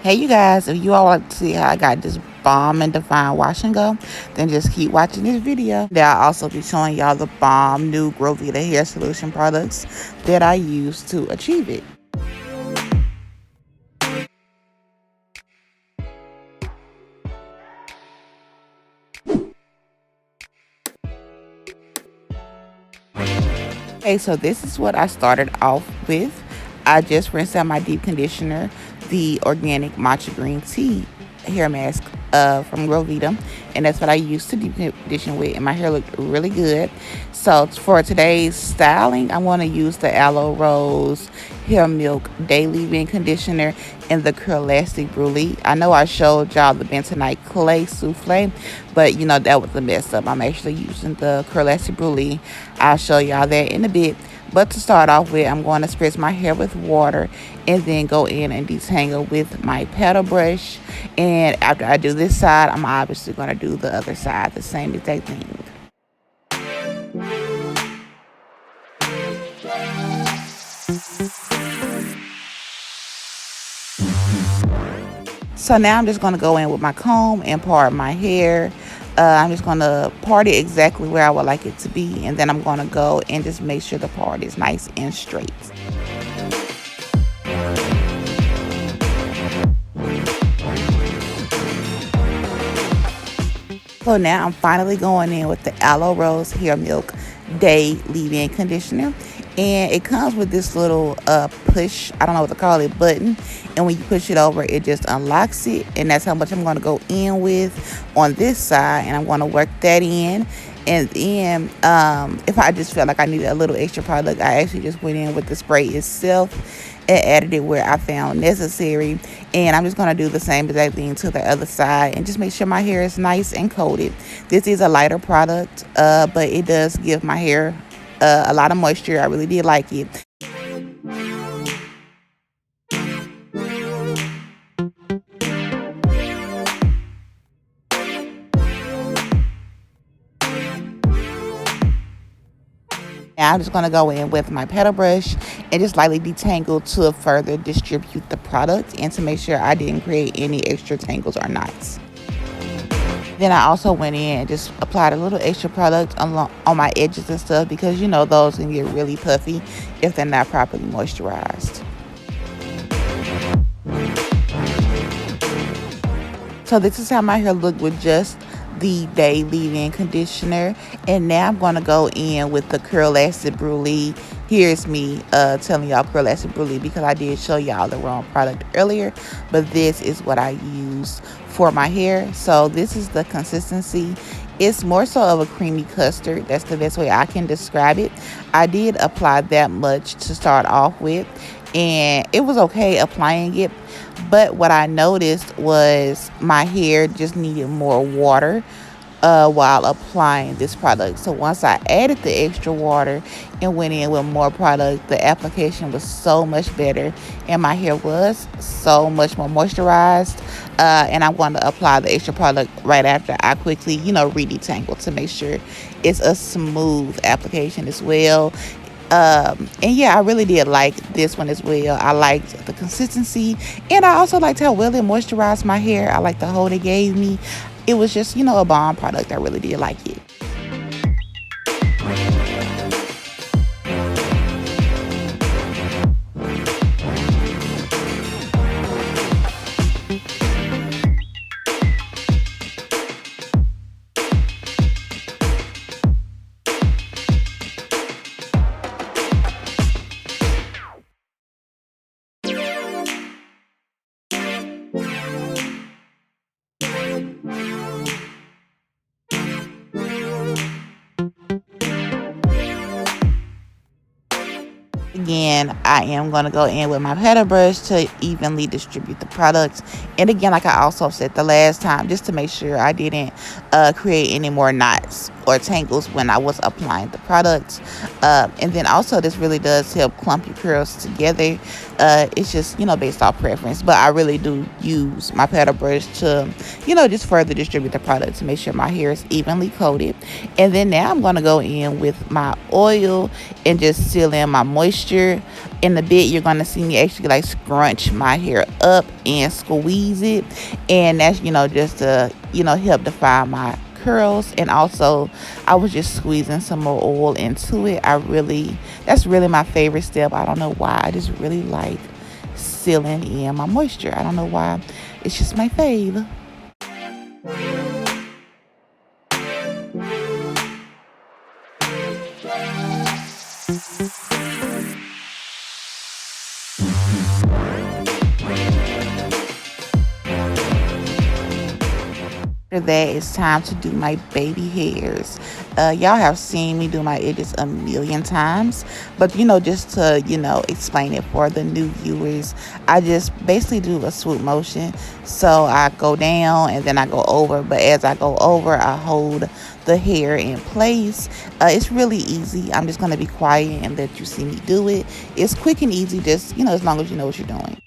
Hey you guys, if you all like to see how I got this bomb and define wash and go, then just keep watching this video. Then I'll also be showing y'all the bomb new Groveda hair solution products that I use to achieve it. Okay, so this is what I started off with. I just rinsed out my deep conditioner, the organic matcha green tea hair mask from Groveda, and that's what I used to deep condition with, and my hair looked really good. So for today's styling, I want to use the Aloe Rose Hair Milk Day Leave-In Conditioner and the Curlastic Brulee. I know I showed y'all the bentonite clay souffle, but you know that was a mess up. I'm actually using the Curlastic Brulee. I'll show y'all that in a bit. But to start off with, I'm going to spritz my hair with water and then go in and detangle with my paddle brush. And after I do this side, I'm obviously going to do the other side, the same exact thing. So now I'm just going to go in with my comb and part my hair. I'm just going to part it exactly where I would like it to be. And then I'm going to go and just make sure the part is nice and straight. So now I'm finally going in with the Aloe Rose Hair Milk Day Leave-In Conditioner. And it comes with this little push, I don't know what to call it, button. And when you push it over, it just unlocks it. And that's how much I'm going to go in with on this side. And I'm going to work that in. And then if I just felt like I needed a little extra product, I actually just went in with the spray itself and added it where I found necessary. And I'm just going to do the same exact thing to the other side and just make sure my hair is nice and coated. This is a lighter product, but it does give my hair a lot of moisture. I really did like it. Now I'm just going to go in with my paddle brush and just lightly detangle to further distribute the product and to make sure I didn't create any extra tangles or knots. Then I also went in and just applied a little extra product on my edges and stuff because you know those can get really puffy if they're not properly moisturized. So this is how my hair looked with just the Day Leave-In Conditioner. And now I'm going to go in with the Curlastic Brulee. Here's me telling y'all Curlastic Brulee because I did show y'all the wrong product earlier. But this is what I use for my hair. So this is the consistency. It's more so of a creamy custard. That's the best way I can describe it. I did apply that much to start off with, and it was okay applying it. But what I noticed was my hair just needed more water while applying this product. So once I added the extra water and went in with more product, the application was so much better and my hair was so much more moisturized. And I'm going to apply the extra product right after I quickly, re-detangle to make sure it's a smooth application as well. And yeah, I really did like this one as well. I liked the consistency, and I also liked how well it moisturized my hair. I liked the hold it gave me. It was just, a bomb product. I really did like it. Again, I am going to go in with my paddle brush to evenly distribute the products. And again, like I also said the last time, just to make sure I didn't create any more knots or tangles when I was applying the products. And then also this really does help clump your curls together. It's just, based off preference. But I really do use my paddle brush to, just further distribute the product to make sure my hair is evenly coated. And then now I'm going to go in with my oil and just seal in my moisture. moisture. In a bit, you're going to see me actually like scrunch my hair up and squeeze it, and that's, just to, help define my curls. And also, I was just squeezing some more oil into it. That's really my favorite step. I don't know why. I just really like sealing in my moisture. I don't know why. It's just my fave. After that, it's time to do my baby hairs. Y'all have seen me do my edges a million times, but just to explain it for the new viewers, I just basically do a swoop motion. So I go down and then I go over, but as I go over, I hold the hair in place. It's really easy. I'm just going to be quiet and let you see me do it. It's quick and easy, just as long as you know what you're doing.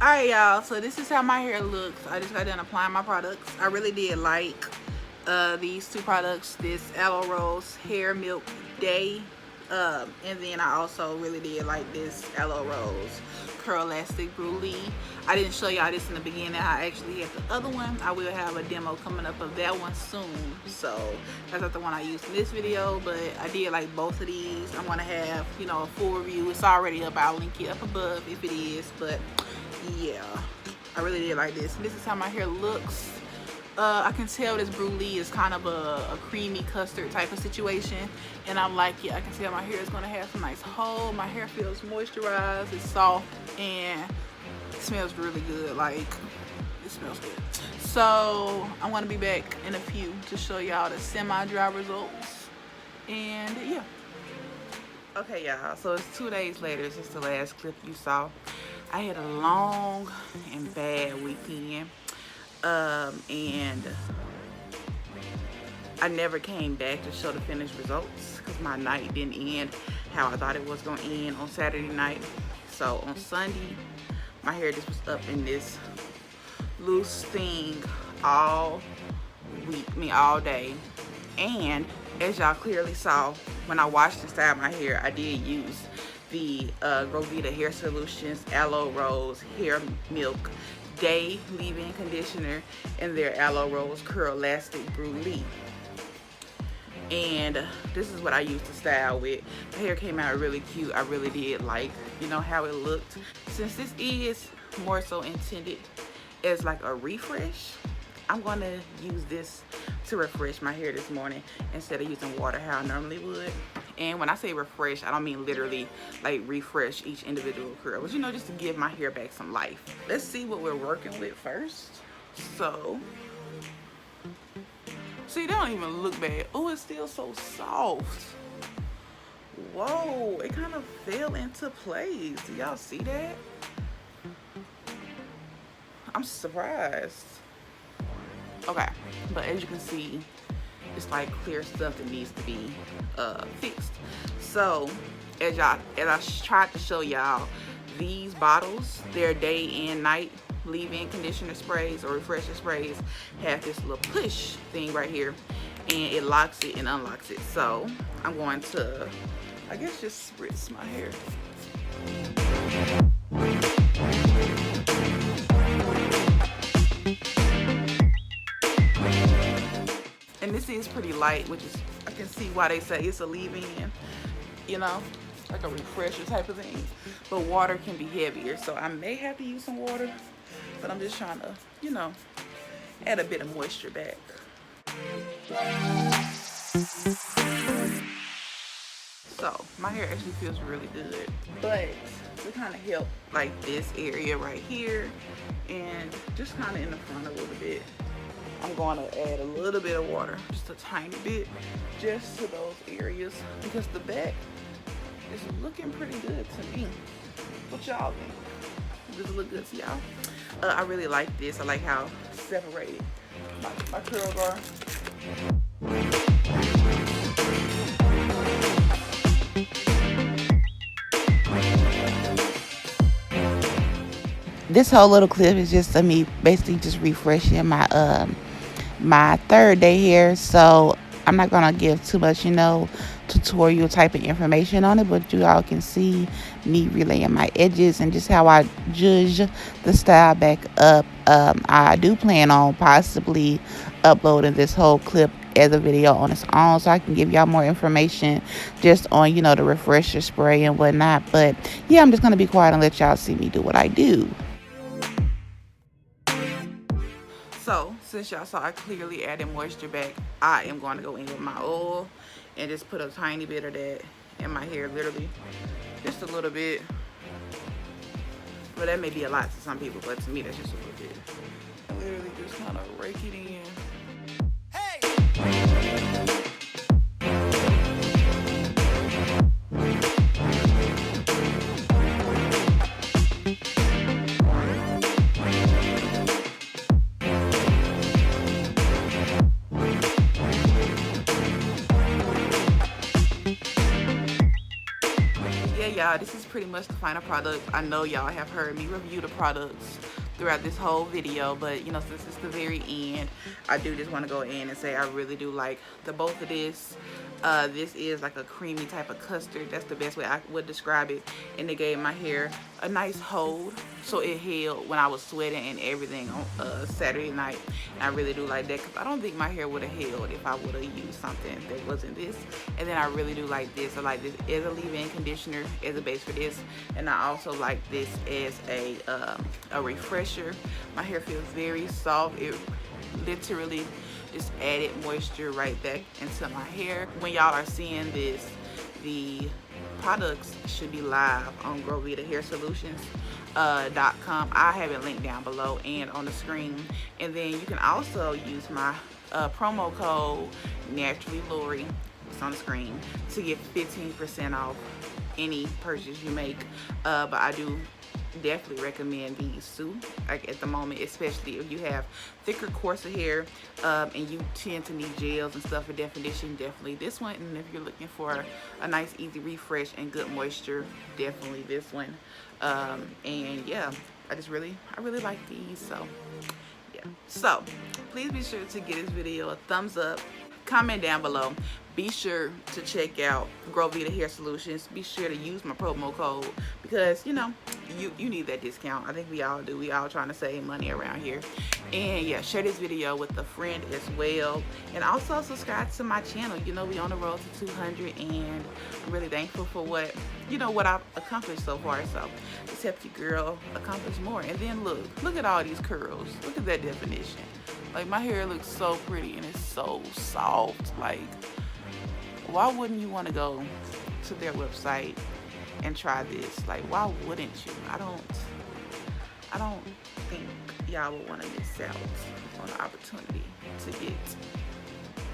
Alright, y'all, so this is how my hair looks. I just got done applying my products. I really did like these two products, this Aloe Rose Hair Milk Day, and then I also really did like this Aloe Rose Curlastic Brulee. I didn't show y'all this in the beginning. I actually had the other one. I will have a demo coming up of that one soon, so that's not the one I used in this video, but I did like both of these. I'm gonna have a full review. It's already up. I'll link it up above if it is, but yeah, I really did like this. This is how my hair looks. I can tell this Brulee is kind of a creamy custard type of situation, and I like it. I can tell my hair is going to have some nice hold. My hair feels moisturized, it's soft, and it smells really good. Like, it smells good. So I'm going to be back in a few to show y'all the semi-dry results, and yeah. Okay, y'all, so it's 2 days later. This is the last clip you saw. I had a long and bad weekend, and I never came back to show the finished results because my night didn't end how I thought it was going to end on Saturday night. So on Sunday, my hair just was up in this loose thing all week, all day. And as y'all clearly saw, when I washed and styled my hair, I did use the Groveda Hair Solutions Aloe Rose Hair Milk Day Leave-In Conditioner and their Aloe Rose Curlastic Brulee. And this is what I used to style with. My hair came out really cute. I really did like, how it looked. Since this is more so intended as like a refresh, I'm going to use this to refresh my hair this morning instead of using water how I normally would. And when I say refresh, I don't mean literally like refresh each individual curl, but just to give my hair back some life. Let's see what we're working with first. So, see, they don't even look bad. Oh, it's still so soft. Whoa, it kind of fell into place. Do y'all see that? I'm surprised. Okay, but as you can see, it's like clear stuff that needs to be fixed. So as I tried to show y'all, these bottles, they're day and night leave-in conditioner sprays or refresher sprays, have this little push thing right here, and it locks it and unlocks it. So I'm going to, I guess, just spritz my hair. And this is pretty light, which is, I can see why they say it's a leave-in, like a refresher type of thing. But water can be heavier, so I may have to use some water, but I'm just trying to, add a bit of moisture back. So my hair actually feels really good, but to kind of help like this area right here and just kind of in the front a little bit, I'm going to add a little bit of water, just a tiny bit, just to those areas, because the back It's looking pretty good to me. What y'all think? Does it look good to y'all? I really like this. I like how separated my curls are. This whole little clip is just of me basically just refreshing my third day here, so I'm not gonna give too much, tutorial type of information on it, but you all can see me relaying my edges and just how I judge the style back up. I do plan on possibly uploading this whole clip as a video on its own, so I can give y'all more information just on, the refresher spray and whatnot. But yeah, I'm just gonna be quiet and let y'all see me do what I do. So, since y'all saw I clearly added moisture back, I am going to go in with my oil and just put a tiny bit of that in my hair, literally. Just a little bit. Well, that may be a lot to some people, but to me, that's just a little bit. I literally just kind of rake it in. Y'all, this is pretty much the final product. I know y'all have heard me review the products throughout this whole video, but since it's the very end, I do just want to go in and say I really do like the both of this. This is like a creamy type of custard. That's the best way I would describe it. And it gave my hair a nice hold, so it held when I was sweating and everything on Saturday night. And I really do like that, because I don't think my hair would have held if I would have used something that wasn't this. And then I really do like this. I like this as a leave-in conditioner, as a base for this. And I also like this as a refresher. My hair feels very soft. It literally just added moisture right back into my hair. When y'all are seeing this, the products should be live on Groveda Hair Solutions.com. I have it linked down below and on the screen. And then you can also use my promo code Naturally Lori, it's on the screen, to get 15% off any purchase you make. But I do definitely recommend these too, like at the moment, especially if you have thicker, coarser hair and you tend to need gels and stuff for definition. Definitely this one. And if you're looking for a nice easy refresh and good moisture, definitely this one. And yeah, I really like these. So yeah, so please be sure to give this video a thumbs up, comment down below. Be sure to check out Groveda Hair Solutions. Be sure to use my promo code, because you need that discount. I think we all do. We all trying to save money around here. And yeah, share this video with a friend as well. And also subscribe to my channel. We on the road to 200, and I'm really thankful for what I've accomplished so far. So just help your girl accomplish more. And then look at all these curls. Look at that definition. Like, my hair looks so pretty and it's so soft. Like, why wouldn't you want to go to their website and try this? Like, why wouldn't you? I don't think y'all would want to miss out on the opportunity to get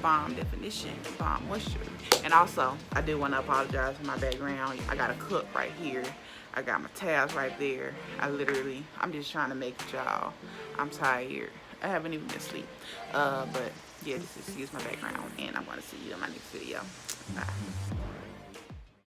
bomb definition, bomb moisture. And also, I do want to apologize for my background. I got a cup right here. I got my tabs right there. I'm just trying to make it, y'all. I'm tired. I haven't even been asleep. But yeah, just excuse my background, and I'm going to see you in my next video. Bye.